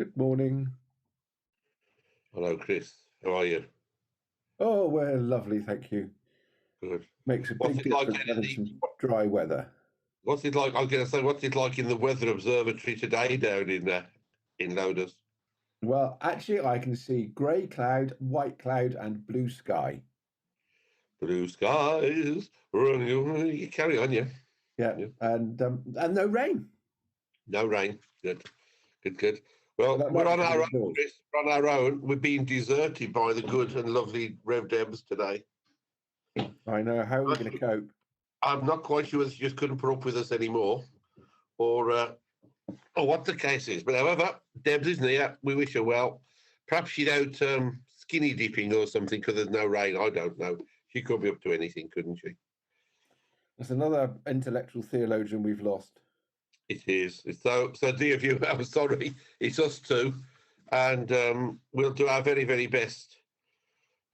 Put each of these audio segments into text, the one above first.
Good morning. Hello, Chris. How are you? Oh, we're lovely, thank you. Good. Makes a What's big it like difference having in some dry weather. what's it like? I was going to say, what's it like in the weather observatory today down in Loders? Well, actually, I can see grey cloud, white cloud, and blue sky. Blue skies, you carry on, yeah. Yeah, Yeah. and no rain. No rain. Good, good, good. So Well, that we're might on be our own, indoors. Chris. We're on our own. We're being deserted by the good and lovely Rev Debs today. I know. How are we going to cope? I'm not quite sure whether she just couldn't put up with us anymore, or what the case is. But however, Debs isn't here. We wish her well. Perhaps she's out skinny dipping or something because there's no rain. I don't know. She could be up to anything, couldn't she? That's another intellectual theologian we've lost. It is. It's so dear viewer, I'm sorry. It's us two. And we'll do our very, very best.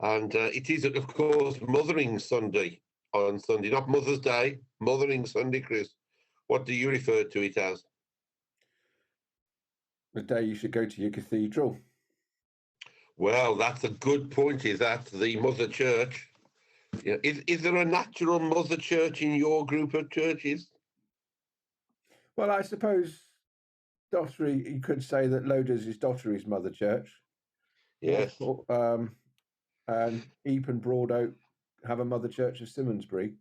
And it is, of course, Mothering Sunday on Sunday. Not Mother's Day, Mothering Sunday, Chris. What do you refer to it as? The day you should go to your cathedral. Well, that's a good point. Is that the Mother Church? Yeah. Is there a natural Mother Church in your group of churches? Well, I suppose Dottery, you could say that Loders is Dottery's mother church. Yes. And Epe and Broadoak have a mother church of Simonsbury.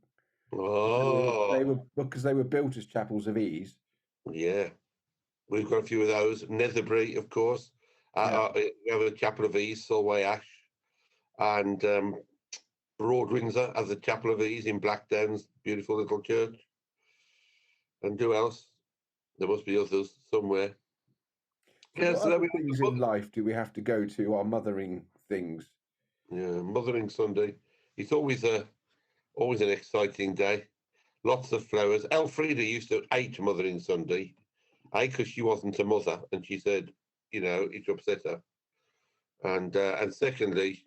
Oh, They were because they were built as chapels of ease. yeah. We've got a few of those. Netherbury, of course. We have a Chapel of Ease, Solway Ash, and Broad Windsor has a Chapel of Ease in Blackdown's beautiful little church. And who else? There must be others somewhere. So what other things in life do we have to go to? Our mothering things. Yeah, Mothering Sunday. It's always an exciting day. Lots of flowers. Elfrida used to hate Mothering Sunday, because she wasn't a mother, and she said, it upset her. And secondly,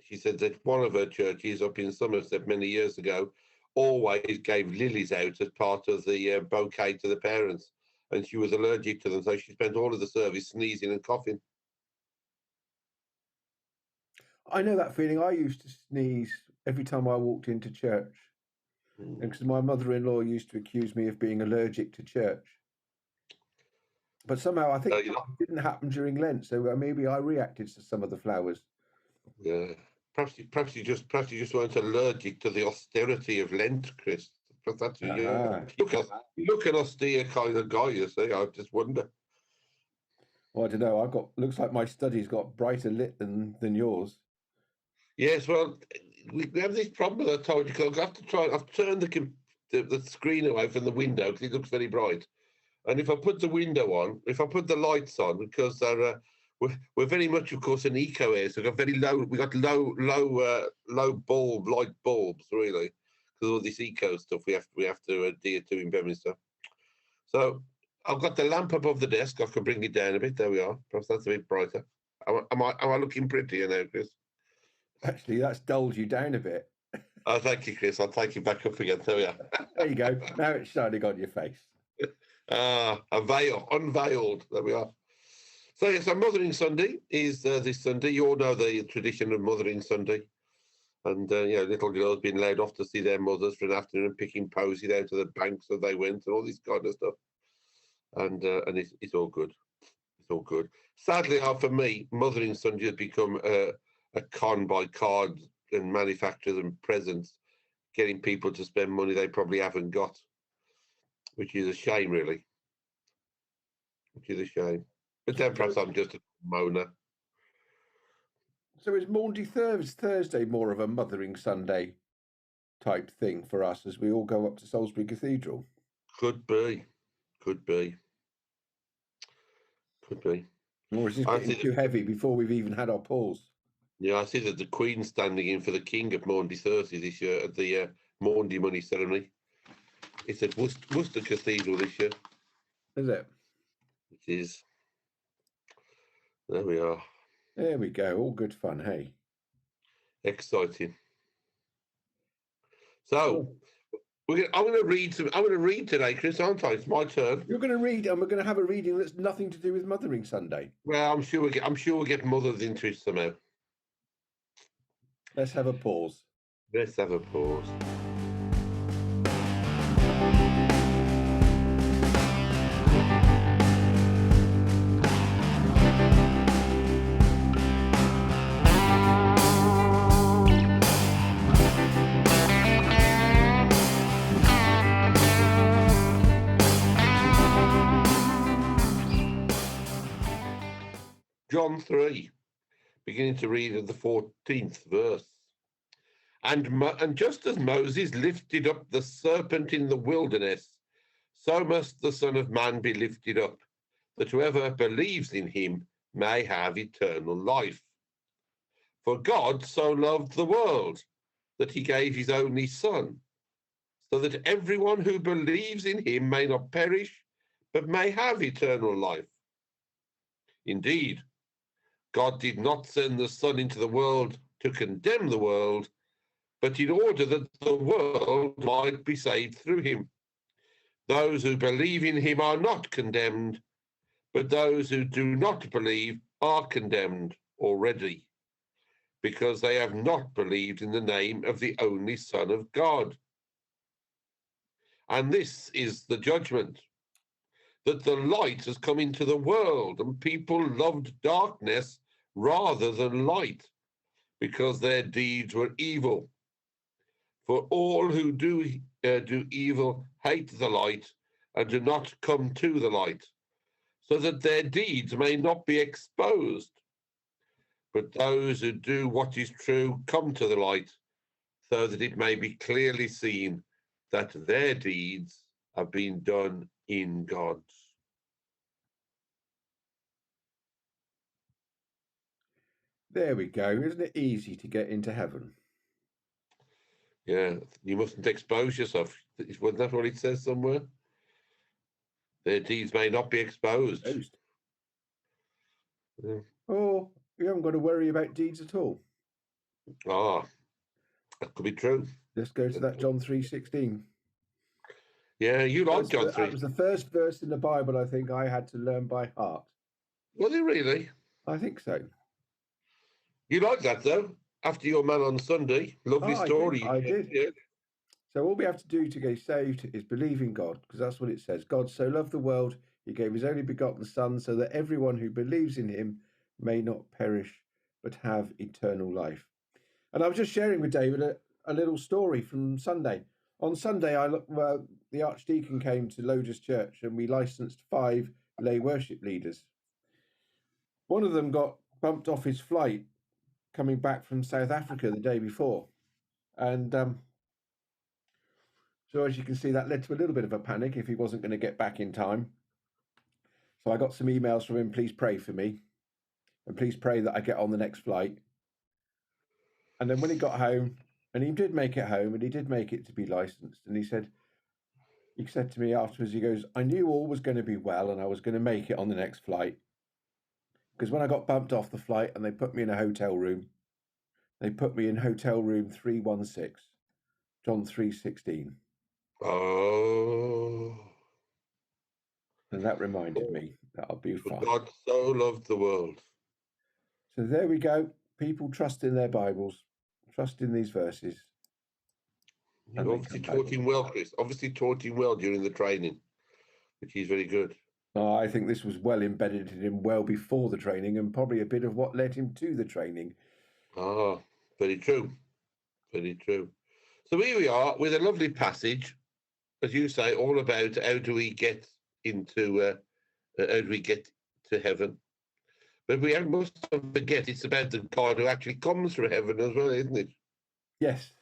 she said that one of her churches up in Somerset many years ago always gave lilies out as part of the bouquet to the parents, and she was allergic to them, so she spent all of the service sneezing and coughing. I know that feeling. I used to sneeze every time I walked into church, because my mother-in-law used to accuse me of being allergic to church. But somehow I think it didn't happen during Lent, so maybe I reacted to some of the flowers. Yeah, perhaps you just weren't allergic to the austerity of Lent, Chris. But that's you look an austere kind of guy. You see, I just wonder. Well, I don't know. Looks like my study's got brighter lit than yours. Yes, well, we have this problem, as I told you, because I've turned the screen away from the window because it looks very bright. And if I put the window on, if I put the lights on, because we're very much, of course, an eco area, so we got low light bulbs, really, because all this eco stuff we have to adhere to in Beaminster. So I've got the lamp above the desk. I can bring it down a bit. There we are. Perhaps that's a bit brighter. Am I looking prettier now, Chris? Actually, that's dulled you down a bit. Oh, thank you, Chris. I'll take you back up again. There we are. There you go. Now it's shining on your face. A veil, unveiled. There we are. So, yes, Mothering Sunday is this Sunday. You all know the tradition of Mothering Sunday. And, little girls being led off to see their mothers for an afternoon and picking posies out of the banks as they went and all this kind of stuff. And it's all good. It's all good. Sadly, for me, Mothering Sunday has become a con by cards and manufacturers and presents, getting people to spend money they probably haven't got, which is a shame, really. Which is a shame. But then perhaps I'm just a moaner. So is Maundy Thursday more of a Mothering Sunday type thing for us as we all go up to Salisbury Cathedral? Could be. Could be. Could be. Or is this getting too heavy before we've even had our pause? Yeah, I see that the Queen's standing in for the King of Maundy Thursday this year at the Maundy Money Ceremony. It's at Worcester Cathedral this year. Is it? It is. There we are. There we go. All good fun, hey? Exciting. So, I'm going to read some. I'm going to read today, Chris, aren't I? It's my turn. You're going to read, and we're going to have a reading that's nothing to do with Mothering Sunday. Well, I'm sure we'll get mothers into it somehow. Let's have a pause. Let's have a pause. John 3, beginning to read at the 14th verse. And just as Moses lifted up the serpent in the wilderness, so must the Son of Man be lifted up, that whoever believes in him may have eternal life. For God so loved the world that he gave his only Son, so that everyone who believes in him may not perish, but may have eternal life. Indeed, God did not send the Son into the world to condemn the world, but in order that the world might be saved through him. Those who believe in him are not condemned, but those who do not believe are condemned already, because they have not believed in the name of the only Son of God. And this is the judgment, that the light has come into the world, and people loved darkness rather than light, because their deeds were evil. For all who do evil hate the light and do not come to the light, so that their deeds may not be exposed. But those who do what is true come to the light, so that it may be clearly seen that their deeds have been done in God. There we go. Isn't it easy to get into heaven? Yeah, you mustn't expose yourself. Wasn't that what it says somewhere? Their deeds may not be exposed. Yeah. Oh, you haven't got to worry about deeds at all. Ah, that could be true. Let's go to that John 3:16. Yeah, you like John 3. That was the first verse in the Bible I think I had to learn by heart. Was it really? I think so. You like that, though? After your man on Sunday. Lovely story. I did. Yeah. So all we have to do to get saved is believe in God, because that's what it says. God so loved the world, he gave his only begotten Son, so that everyone who believes in him may not perish, but have eternal life. And I was just sharing with David a little story from Sunday. On Sunday, the Archdeacon came to Loder's Church, and we licensed 5 lay worship leaders. One of them got bumped off his flight coming back from South Africa the day before. And so as you can see, that led to a little bit of a panic if he wasn't going to get back in time. So I got some emails from him, please pray for me, and please pray that I get on the next flight. And then when he got home, and he did make it home, and he did make it to be licensed, and he said to me afterwards, he goes, I knew all was going to be well and I was going to make it on the next flight. Because when I got bumped off the flight and they put me in a hotel room, they put me in hotel room 316, John 3:16. Oh. And that reminded me that I'll be fine. God so loved the world. So there we go. People trust in their Bibles, trust in these verses. You obviously taught him well, Chris. Obviously taught him well during the training, which is very good. I think this was well embedded in him well before the training, and probably a bit of what led him to the training. Ah, very true. Very true. So here we are with a lovely passage, as you say, all about how do we get into, how do we get to heaven. But we must not forget it's about the God who actually comes from heaven as well, isn't it? Yes.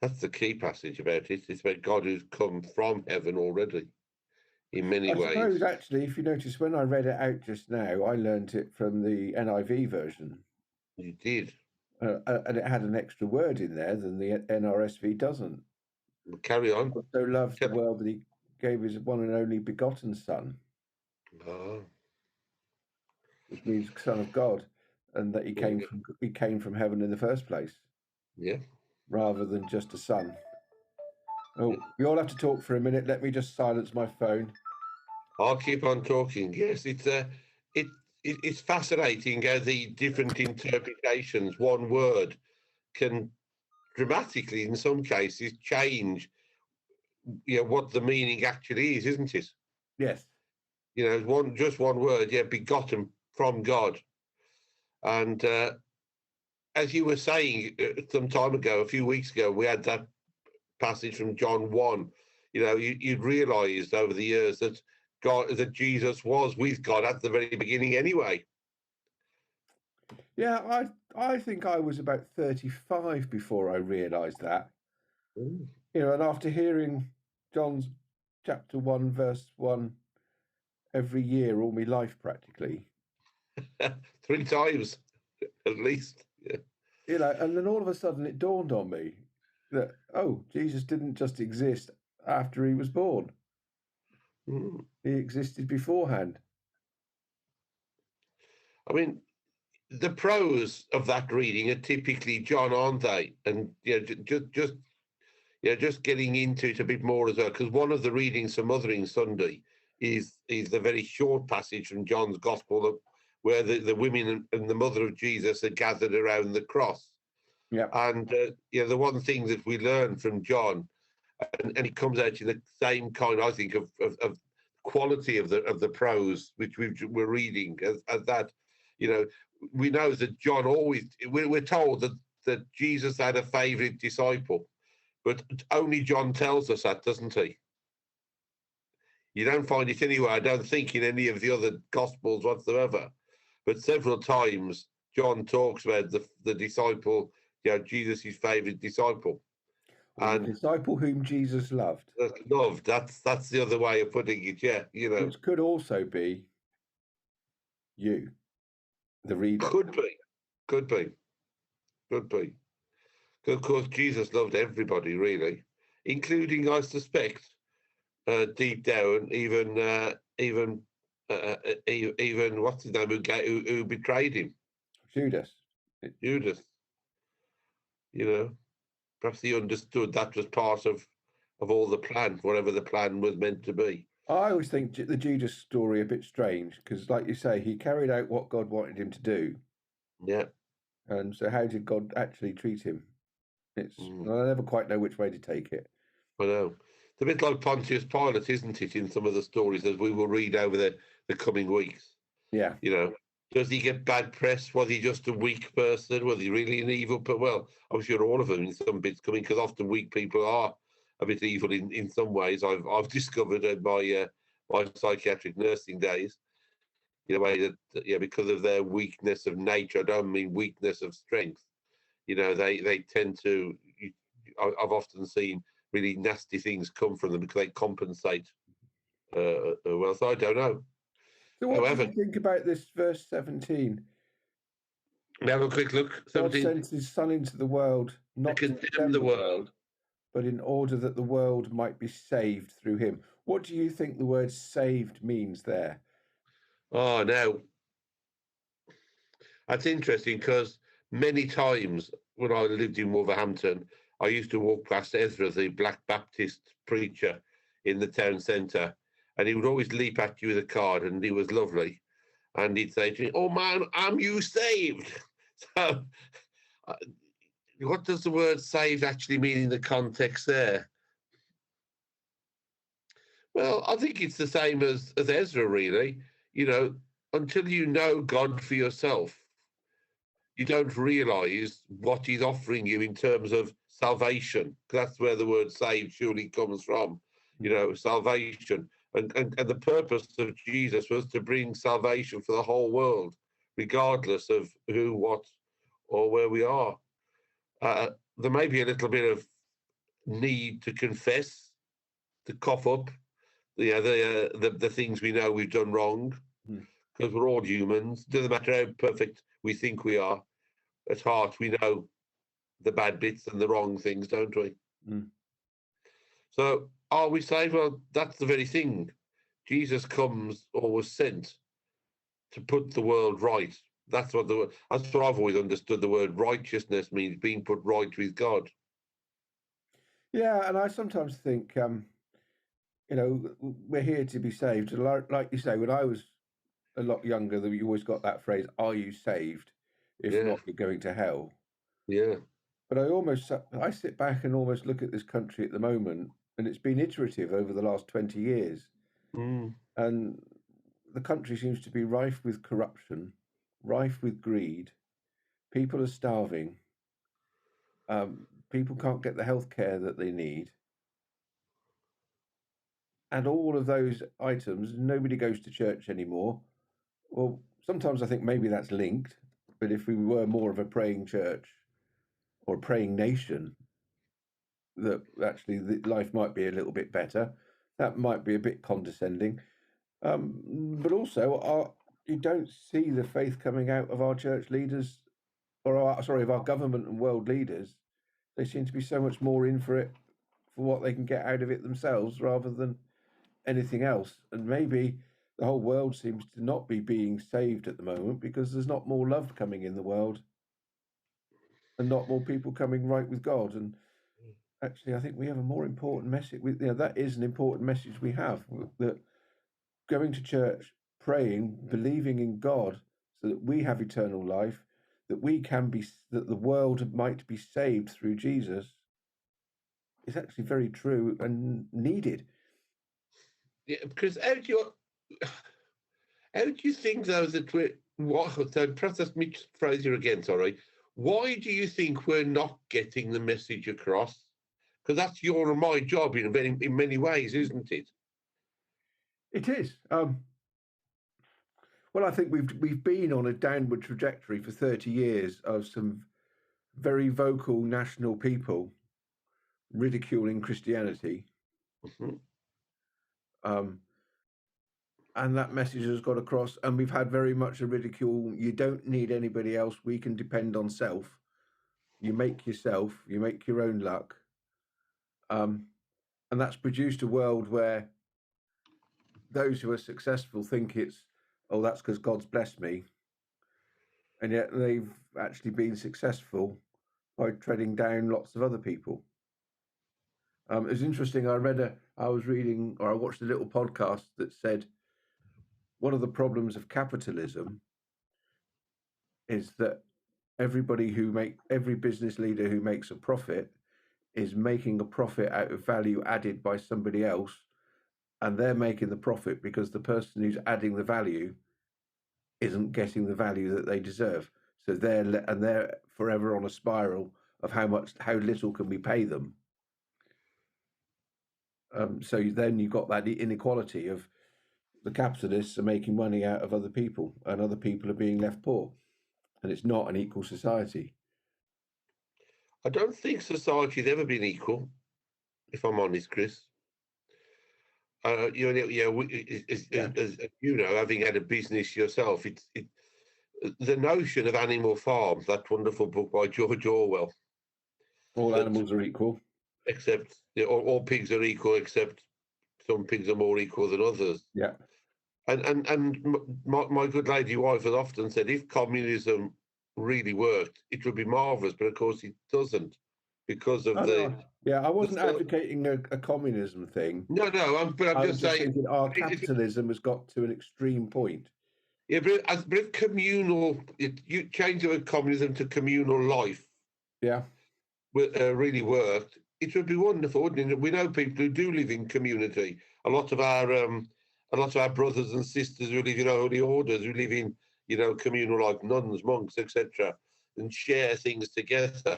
That's the key passage about it. It's about God who's come from heaven already in many ways. I suppose, actually, if you notice, when I read it out just now, I learned it from the NIV version. You did. And it had an extra word in there than the NRSV doesn't. Well, carry on. God so loved the world that he gave his one and only begotten Son. Ah. Which means Son of God, and that he came from heaven in the first place. Yeah. Rather than just a son. Oh, we all have to talk for a minute. Let me just silence my phone. I'll keep on talking. Yes, it's fascinating how the different interpretations, one word, can dramatically, in some cases, change what the meaning actually is, isn't it? Yes. Just one word, begotten from God. And as you were saying some time ago, a few weeks ago, we had that passage from John 1. You'd realised over the years that Jesus was with God at the very beginning anyway. Yeah, I think I was about 35 before I realised that. Mm. And after hearing John's chapter 1, verse 1 every year, all my life practically. 3 times, at least. Yeah. And then all of a sudden it dawned on me that, Jesus didn't just exist after he was born. Mm. He existed beforehand. I mean, the prose of that reading are typically John, aren't they? And just getting into it a bit more as well, because one of the readings for Mothering Sunday is the very short passage from John's Gospel where the women and the mother of Jesus are gathered around the cross. Yeah. And the one thing that we learn from John, and it comes out in the same kind, I think, of quality of the prose which we're reading as that. We know that John always, we're told that Jesus had a favourite disciple, but only John tells us that, doesn't he? You don't find it anywhere, I don't think, in any of the other Gospels whatsoever. But several times John talks about the disciple, Jesus' favourite disciple. And the disciple whom Jesus loved. Loved, that's the other way of putting it, yeah. Which could also be you, the reader. Could be. Of course, Jesus loved everybody, really, including, I suspect, deep down, even what's his name who betrayed him, Judas. Perhaps he understood that was part of all the plan, whatever the plan was meant to be. I always think the Judas story a bit strange because, like you say, he carried out what God wanted him to do. Yeah. And so how did God actually treat him? I never quite know which way to take it. I know. It's a bit like Pontius Pilate, isn't it, in some of the stories as we will read over the coming weeks. Yeah. Does he get bad press? Was he just a weak person? Was he really an evil? But well, I'm sure all of them in some bits coming, because often weak people are a bit evil in some ways. I've discovered in my psychiatric nursing days, in a way that because of their weakness of nature. I don't mean weakness of strength. They tend to. I've often seen really nasty things come from them because they compensate well. So I don't know. So what do you think about this verse 17? Have a quick look. God sent his Son into the world, not to condemn the world, but in order that the world might be saved through him. What do you think the word saved means there? Oh, no. That's interesting, because many times when I lived in Wolverhampton, I used to walk past Ezra, the Black Baptist preacher in the town centre, and he would always leap at you with a card, and he was lovely. And he'd say to me, "Oh, man, am you saved?" So what does the word saved actually mean in the context there? Well, I think it's the same as Ezra, really. Until you know God for yourself, you don't realise what he's offering you in terms of salvation. That's where the word saved surely comes from, salvation. And the purpose of Jesus was to bring salvation for the whole world, regardless of who, what, or where we are. There may be a little bit of need to confess, to cough up the things we know we've done wrong, because we're all humans. Doesn't matter how perfect we think we are. At heart, we know the bad bits and the wrong things, don't we? So are we saved? Well, that's the very thing. Jesus comes, or was sent, to put the world right. That's what I've always understood the word righteousness means, being put right with God. Yeah, and I sometimes think, we're here to be saved. Like you say, when I was a lot younger, you always got that phrase, "Are you saved? If Yeah, not, you're going to hell." yeah. But I sit back and almost look at this country at the moment, and it's been iterative over the last 20 years. Mm. And the country seems to be rife with corruption, rife with greed. People are starving. People can't get the health care that they need. And all of those items, nobody goes to church anymore. Well, sometimes I think maybe that's linked, but if we were more of a praying church or a praying nation, that actually life might be a little bit better. That might be a bit condescending. But also, you don't see the faith coming out of our church leaders, or of our government and world leaders. They seem to be so much more in for it, for what they can get out of it themselves, rather than anything else. And maybe the whole world seems to not be being saved at the moment because there's not more love coming in the world, and not more people coming right with God. And actually, I think we have a more important message. That is an important message we have, that going to church, praying, believing in God, so that we have eternal life, that the world might be saved through Jesus, is actually very true and needed. Yeah, because how do you think though that so perhaps that's me phrase you again, sorry. Why do you think we're not getting the message across? Because that's your and my job in many ways, isn't it? It is. Well, I think we've been on a downward trajectory for 30 years of some very vocal national people ridiculing Christianity. Mm-hmm. Um, and that message has got across, and we've had very much a ridicule. You don't need anybody else. We can depend on self. You make yourself. You make your own luck. Um, and that's produced a world where those who are successful think it's, oh, that's because God's blessed me, and yet they've actually been successful by treading down lots of other people. It was interesting. I was reading, or I watched a little podcast that said one of the problems of capitalism is that every business leader who makes a profit is making a profit out of value added by somebody else, and they're making the profit because the person who's adding the value isn't getting the value that they deserve. So they're forever on a spiral of how little can we pay them. So then you've got that inequality of the capitalists are making money out of other people, and other people are being left poor, and it's not an equal society. I don't think society's ever been equal, if I'm honest, Chris. As you know, having had a business yourself, the notion of Animal Farm, that wonderful book by George Orwell. All animals are equal. Except all pigs are equal, except some pigs are more equal than others. Yeah. And my good lady wife has often said, if communism really worked, it would be marvellous. But of course, it doesn't, because of I wasn't advocating a communism thing. No, but I'm just saying, thinking our capitalism has got to an extreme point. Yeah, but if communal, you change the word communism to communal life. Yeah. Really worked, it would be wonderful, wouldn't it? We know people who do live in community. A lot of our brothers and sisters who live in holy orders, who live in communal life, nuns, monks, etc., and share things together.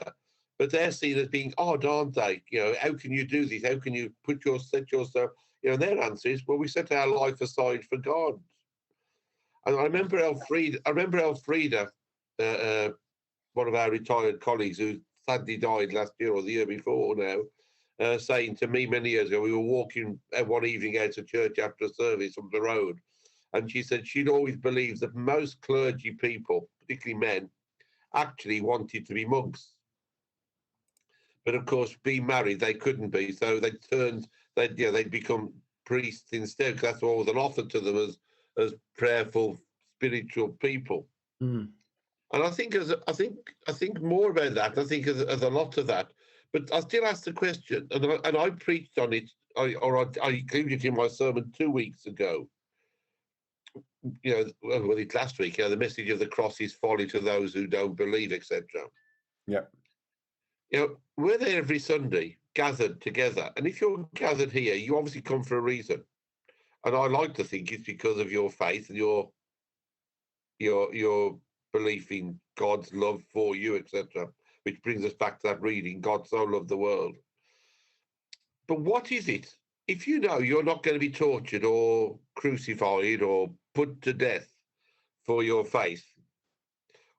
But they're seen as being odd, aren't they? How can you do this? How can you set yourself? And their answer is, well, we set our life aside for God. And I remember Elfrida, one of our retired colleagues who sadly died last year or the year before now, saying to me many years ago, we were walking one evening out of church after a service on the road, and she said she'd always believed that most clergy people, particularly men, actually wanted to be monks. But of course, being married, they couldn't be, so they'd become priests instead, because that's what was offered to them as prayerful, spiritual people. Mm. And I think more about that. I think as a lot of that, But I still ask the question, and I preached on it, I included it in my sermon 2 weeks ago. Well, it's last week. The message of the cross is folly to those who don't believe, etc. Yeah. We're there every Sunday, gathered together, and if you're gathered here, you obviously come for a reason. And I like to think it's because of your faith and your belief in God's love for you, etc. Which brings us back to that reading, God so loved the world. But what is it? If you know you're not going to be tortured or crucified or put to death for your faith,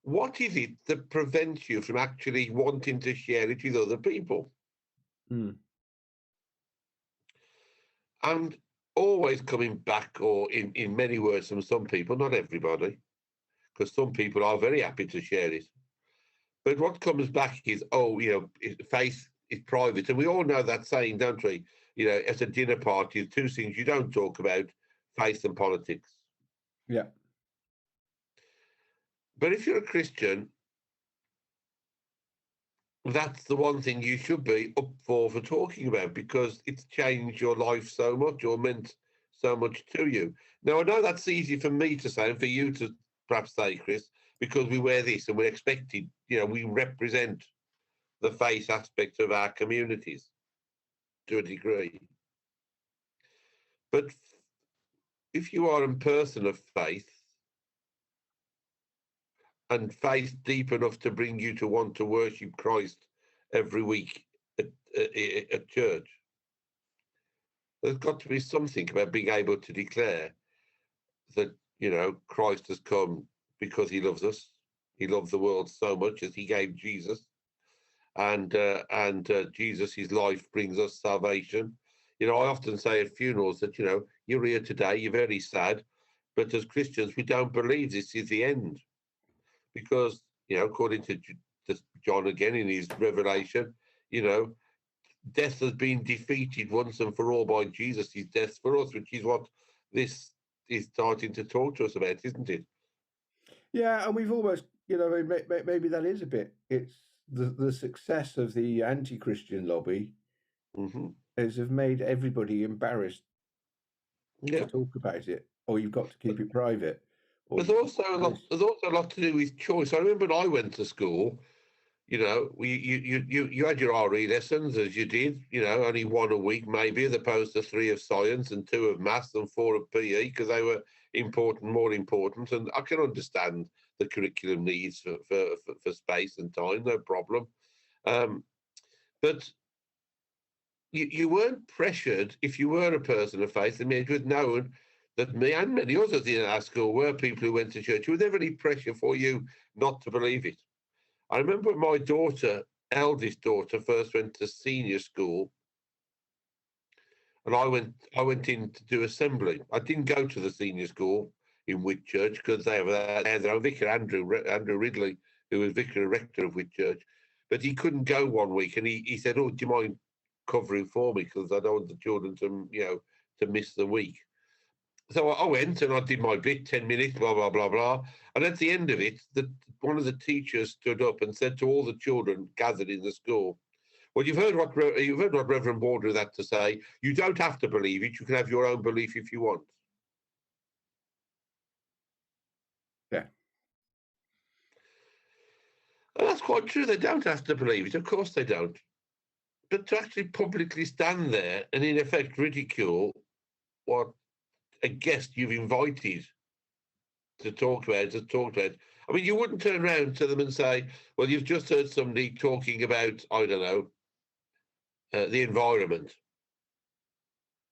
what is it that prevents you from actually wanting to share it with other people? Mm. And always coming back, or in many words from some people, not everybody, because some people are very happy to share it. But what comes back is, faith is private. And we all know that saying, don't we? At a dinner party, two things you don't talk about, faith and politics. Yeah. But if you're a Christian, that's the one thing you should be up for talking about, because it's changed your life so much or meant so much to you. Now, I know that's easy for me to say and for you to perhaps say, Chris, because we wear this and we're expected, we represent the faith aspect of our communities to a degree. But if you are a person of faith, and faith deep enough to bring you to want to worship Christ every week at church, there's got to be something about being able to declare that, Christ has come because he loves us. He loved the world so much as he gave Jesus. And Jesus, his life brings us salvation. I often say at funerals that, you're here today, you're very sad, but as Christians, we don't believe this is the end. Because, according to John again in his revelation, death has been defeated once and for all by Jesus' death for us, which is what this is starting to talk to us about, isn't it? Yeah, and we've almost, maybe that is a bit. It's the success of the anti-Christian lobby has made everybody embarrassed to talk about it, or you've got to keep it private. There's also a lot to do with choice. I remember when I went to school, you had your RE lessons as you did, only one a week maybe, as opposed to 3 of science and 2 of maths and 4 of PE, because they were more important. And I can understand the curriculum needs for space and time, no problem. But you weren't pressured if you were a person of faith. I mean, it was known that me and many others in our school were people who went to church. There was never any pressure for you not to believe it. I remember when my eldest daughter, first went to senior school, and I went in to do assembly. I didn't go to the senior school in Whitchurch because they had their own vicar, Andrew Ridley, who was vicar rector of Whitchurch, but he couldn't go one week, and he said, "Oh, do you mind covering for me, because I don't want the children to miss the week." So I went and I did my bit, 10 minutes, blah, blah, blah, blah. And at the end of it, one of the teachers stood up and said to all the children gathered in the school, "Well, you've heard what Reverend Baldwin had to say. You don't have to believe it. You can have your own belief if you want." Yeah. And that's quite true. They don't have to believe it. Of course they don't. But to actually publicly stand there and in effect ridicule what a guest you've invited to talk about. I mean, you wouldn't turn around to them and say, "Well, you've just heard somebody talking about, I don't know, the environment,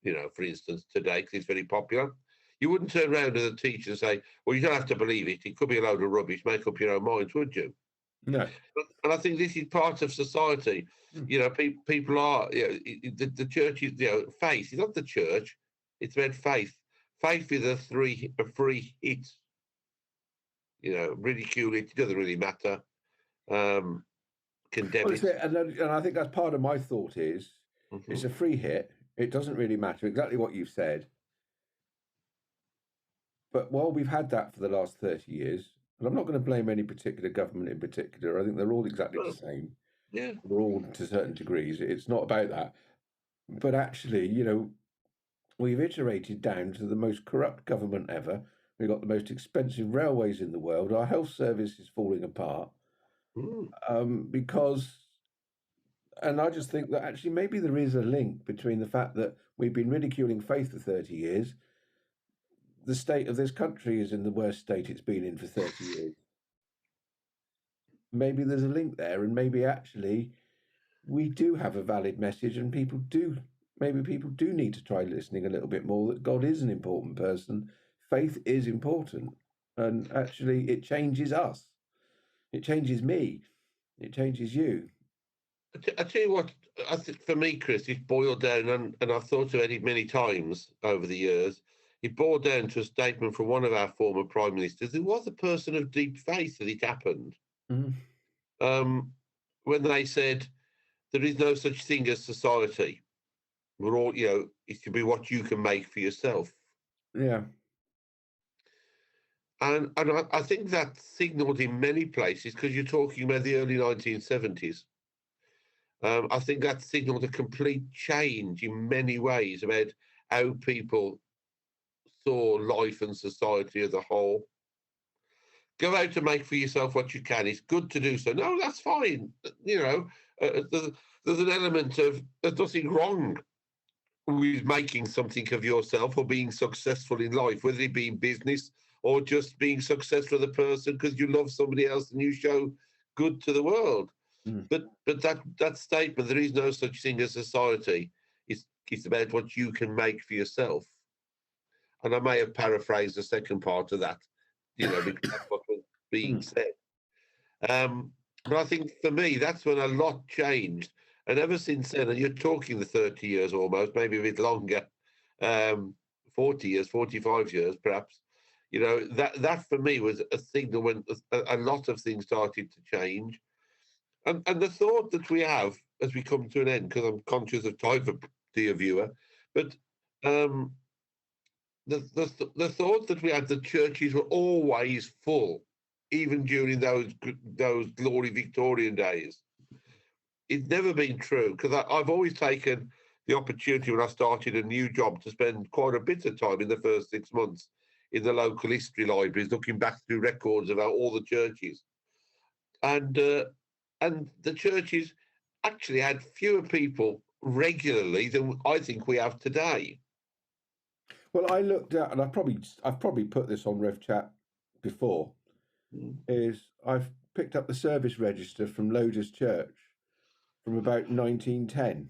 for instance, today, because it's very popular." You wouldn't turn around to the teacher and say, "Well, you don't have to believe it. It could be a load of rubbish. Make up your own minds," would you? No. And I think this is part of society. People are, the church is, faith. It's not the church. It's about faith. Faith is a free hit. Ridicule it doesn't really matter. Condemn it. And I think that's part of my thought is it's a free hit. It doesn't really matter, exactly what you've said. But while we've had that for the last 30 years, and I'm not going to blame any particular government in particular, I think they're all exactly the same. Yeah. We're all to certain degrees. It's not about that. But actually, we've iterated down to the most corrupt government ever. We've got the most expensive railways in the world. Our health service is falling apart because, and I just think that actually maybe there is a link between the fact that we've been ridiculing faith for 30 years. The state of this country is in the worst state it's been in for 30 years. Maybe there's a link there, and maybe actually we do have a valid message, and maybe people do need to try listening a little bit more, that God is an important person. Faith is important. And actually, it changes us. It changes me. It changes you. I tell you what, I think for me, Chris, it's boiled down, and I've thought about it many times over the years. It boiled down to a statement from one of our former prime ministers, who was a person of deep faith that it happened. When they said, there is no such thing as society. We're all, it should be what you can make for yourself. Yeah. And I think that signalled in many places, because you're talking about the early 1970s. I think that signalled a complete change in many ways about how people saw life and society as a whole. Go out and make for yourself what you can. It's good to do so. No, that's fine. There's an element of there's nothing wrong with making something of yourself or being successful in life, whether it be in business or just being successful as a person because you love somebody else and you show good to the world. But that statement, there is no such thing as society, it's about what you can make for yourself. And I may have paraphrased the second part of that, because that's what was being said. But I think for me, that's when a lot changed. And ever since then, and you're talking the 30 years almost, maybe a bit longer, 40 years, 45 years perhaps, that for me was a signal when a lot of things started to change. And the thought that we have as we come to an end, because I'm conscious of time for dear viewer, but the thought that we had, the churches were always full, even during those glory Victorian days. It's never been true, because I've always taken the opportunity when I started a new job to spend quite a bit of time in the first 6 months in the local history libraries, looking back through records about all the churches. And the churches actually had fewer people regularly than I think we have today. Well, I looked at, and I've probably put this on RevChat before, is I've picked up the service register from Loder's Church from about 1910.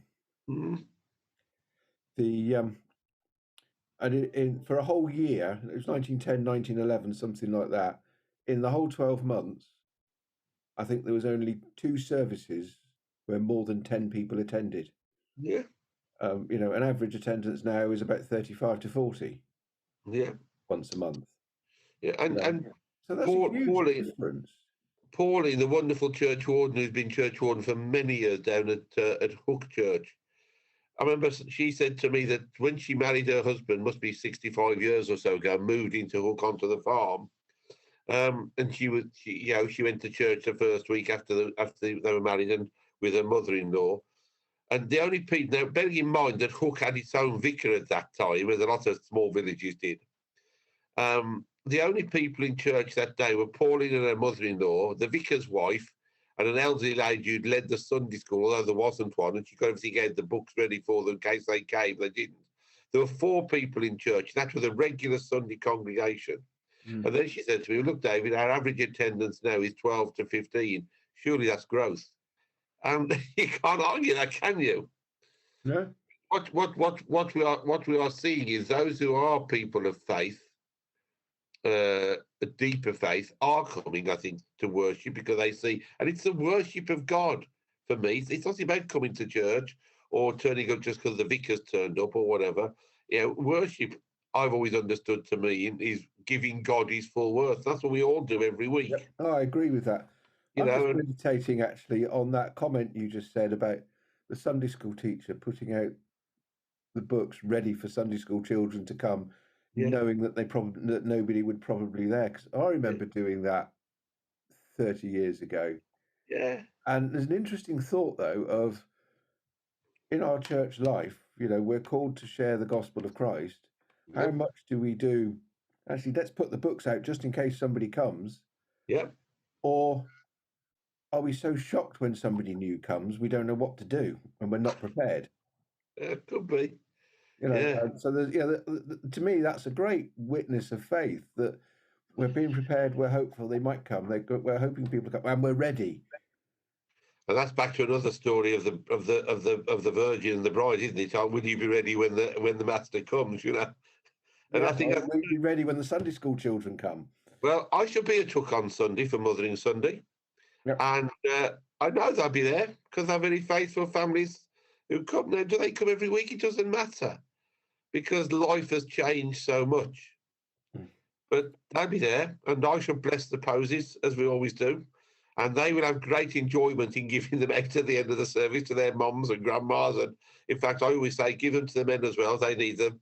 And for a whole year, it was 1910, 1911, something like that. In the whole 12 months, I think there was only 2 services where more than 10 people attended. Yeah. An average attendance now is about 35 to 40. Yeah. Once a month. Yeah, and so that's a huge difference. Pauline, the wonderful church warden who's been church warden for many years down at Hook Church, I remember she said to me that when she married her husband, must be 65 years or so ago, moved into Hook onto the farm, and she went to church the first week after they were married, and with her mother-in-law. And the only people, now bearing in mind that Hook had its own vicar at that time, as a lot of small villages did. The only people in church that day were Pauline and her mother-in-law, the vicar's wife, and an elderly lady who'd led the Sunday school, although there wasn't one, and she got everything out, the books ready for them in case they came. They didn't. There were 4 people in church. That was a regular Sunday congregation. And then she said to me, look, David, our average attendance now is 12 to 15. Surely that's growth. And you can't argue that, can you? No. What we are seeing is those who are people of faith, a deeper faith, are coming, I think, to worship because they see, and it's the worship of God for me. It's not about coming to church or turning up just because the vicar's turned up or whatever. Worship, I've always understood to me, is giving God his full worth. That's what we all do every week. Yep. Oh, I agree with that. I'm just meditating actually on that comment you just said about the Sunday school teacher putting out the books ready for Sunday school children to come, knowing that that nobody would probably there. Because I remember doing that 30 years ago. Yeah. And there's an interesting thought, though, of in our church life, we're called to share the gospel of Christ. How Yep. much do we do? Actually, let's put the books out just in case somebody comes. Yep. Or are we so shocked when somebody new comes, we don't know what to do and we're not prepared? Could be. And so there's, to me, that's a great witness of faith that we're being prepared. We're hopeful they might come. We're hoping people come, and we're ready. And that's back to another story of the Virgin and the Bride, isn't it? Will you be ready when the Master comes? And I think we'll be ready when the Sunday school children come. Well, I shall be at Hook on Sunday for Mothering Sunday, and I know they'll be there because they're very faithful families who come. Now, do they come every week? It doesn't matter because life has changed so much. But they'll be there, and I shall bless the posies as we always do. And they will have great enjoyment in giving them out at the end of the service to their mums and grandmas. And in fact, I always say, give them to the men as well. They need them,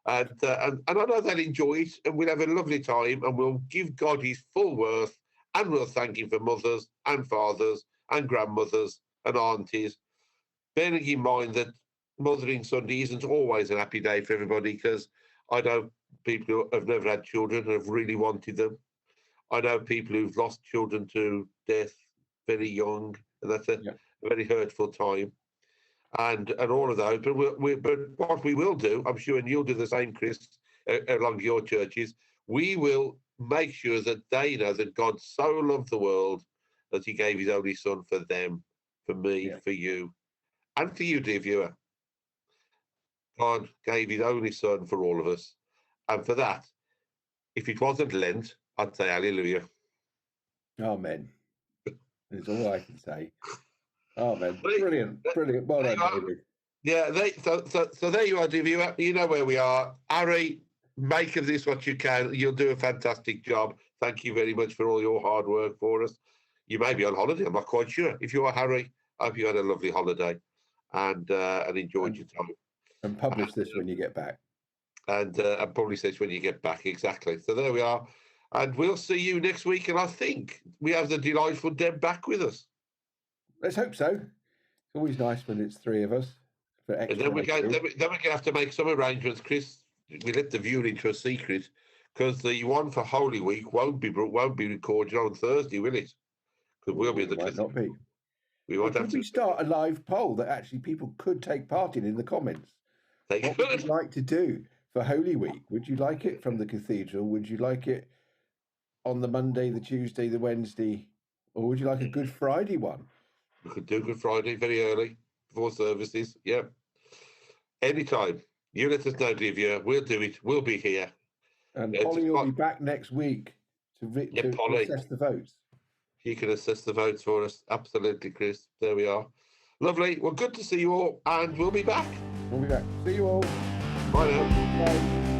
And I know they'll enjoy it, and we'll have a lovely time, and we'll give God his full worth, and we'll thank him for mothers and fathers and grandmothers and aunties, bearing in mind that Mothering Sunday isn't always an happy day for everybody, because I know people who have never had children and have really wanted them. I know people who've lost children to death very young, and that's a very hurtful time. And all of those, but what we will do, I'm sure, and you'll do the same, Chris, along your churches, we will make sure that they know that God so loved the world that he gave his only son for them, for me, for you, and for you, dear viewer. God gave his only son for all of us. And for that, if it wasn't Lent, I'd say hallelujah. Amen. That's all I can say. Amen. Brilliant. Well done, David. Yeah, so there you are, dear viewer. You know where we are. Harry, make of this what you can. You'll do a fantastic job. Thank you very much for all your hard work for us. You may be on holiday, I'm not quite sure. If you are, Harry, I hope you had a lovely holiday and enjoyed your time. And publish this when you get back. And publish this when you get back, exactly. So there we are. And we'll see you next week. And I think we have the delightful Deb back with us. Let's hope so. It's always nice when it's three of us. And then we're going to have to make some arrangements, Chris. We let the viewer into a secret because the one for Holy Week won't be recorded on Thursday, will it? Because we'll be the. Might not be. Could we start a live poll that actually people could take part in the comments? What would you like to do for Holy Week? Would you like it from the cathedral? Would you like it on the Monday, the Tuesday, the Wednesday, or would you like a Good Friday one? We could do Good Friday very early before services. Yeah. Anytime. You let us know, dear viewer. We'll do it. We'll be here. And Polly will be back next week to assess the votes. He can assess the votes for us. Absolutely, Chris. There we are. Lovely. Well, good to see you all, and we'll be back. We'll be back. See you all. Bye now. Bye.